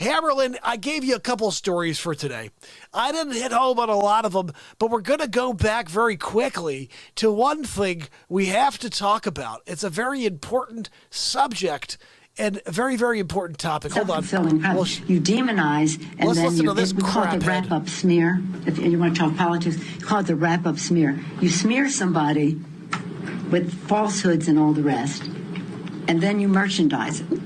Hammerlin, I gave you a couple stories for today. I didn't hit home on a lot of them, but we're going to go back very quickly to one thing we have to talk about. It's a very important subject and a very, very important topic. Hold on. You demonize, and let's then listen to this we call it the wrap-up smear. If you want to talk politics, you call it the wrap-up smear. You smear somebody with falsehoods and all the rest, and then you merchandise it.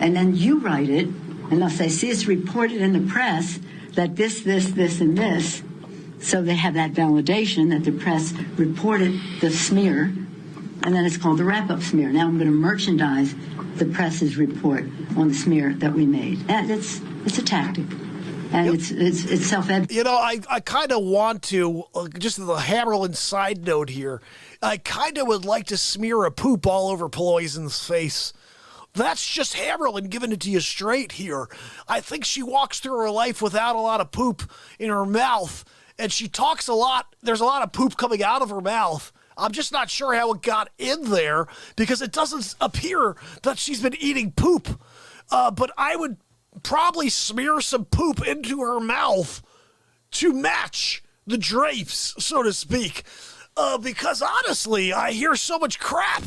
And then you write it, unless they see it's reported in the press that this, and this, so they have that validation that the press reported the smear, and then it's called the wrap-up smear. Now I'm going to merchandise the press's report on the smear that we made. And it's a tactic. And it's self-evident. You know, I kind of want to, just the Hammerlin side note here, I kind of would like to smear a poop all over Peloison's face. That's just Hammerlin giving it to you straight here. I think she walks through her life without a lot of poop in her mouth, and she talks a lot. There's a lot of poop coming out of her mouth. I'm just not sure how it got in there because it doesn't appear that she's been eating poop. But I would probably smear some poop into her mouth to match the drapes, so to speak. Because honestly, I hear so much crap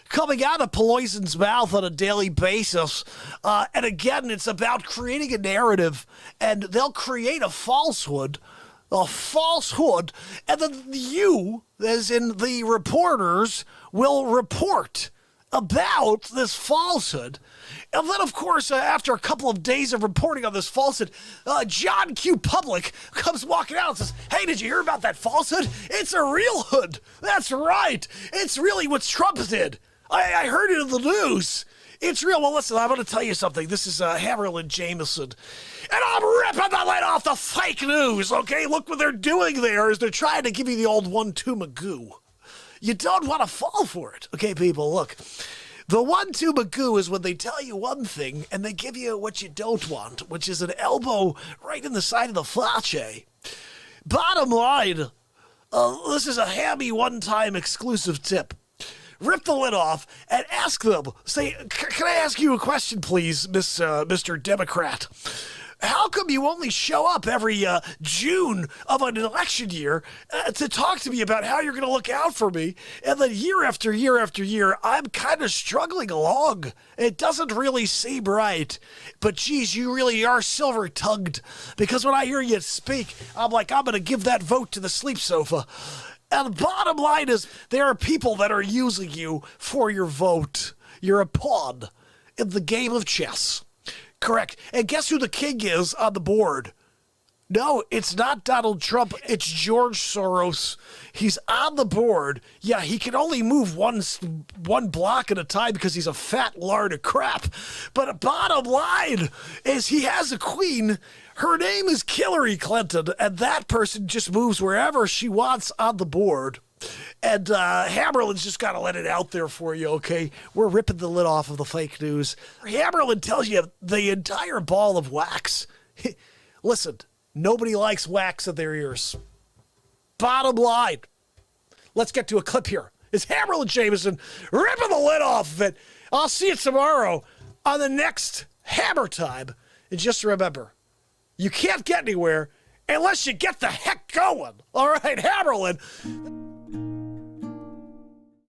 coming out of Peloison's mouth on a daily basis. And again, it's about creating a narrative, and they'll create a falsehood, and then you, as in the reporters, will report about this falsehood. And then, of course, after a couple of days of reporting on this falsehood, John Q. Public comes walking out and says, "Hey, did you hear about that falsehood? It's a real hood. That's right. It's really what Trump did. I heard it in the news. It's real." Well, listen, I'm going to tell you something. This is Hammerlin Jamison, and I'm ripping the lid off the fake news, okay? Look what they're doing there is they're trying to give you the old 1-2 Magoo. You don't want to fall for it, okay, people? Look, the 1-2 Magoo is when they tell you one thing and they give you what you don't want, which is an elbow right in the side of the face. Bottom line, this is a hammy one-time exclusive tip. Rip the lid off and ask them, say, "Can I ask you a question, please, Mr. Democrat? How come you only show up every June of an election year to talk to me about how you're going to look out for me? And then year after year after year, I'm kind of struggling along. It doesn't really seem right. But geez, you really are silver-tongued. Because when I hear you speak, I'm like, I'm going to give that vote to the sleep sofa." And the bottom line is there are people that are using you for your vote. You're a pawn in the game of chess. Correct. And guess who the king is on the board? No, it's not Donald Trump. It's George Soros. He's on the board. Yeah, he can only move one block at a time because he's a fat lard of crap. But bottom line is he has a queen. Her name is Hillary Clinton, and that person just moves wherever she wants on the board. And Hammerlin's just got to let it out there for you, okay? We're ripping the lid off of the fake news. Hammerlin tells you the entire ball of wax. Listen, nobody likes wax in their ears. Bottom line. Let's get to a clip here. It's Hammerlin Jamison ripping the lid off of it. I'll see you tomorrow on the next HammerTime. And just remember, you can't get anywhere unless you get the heck going. All right, Hammerlin.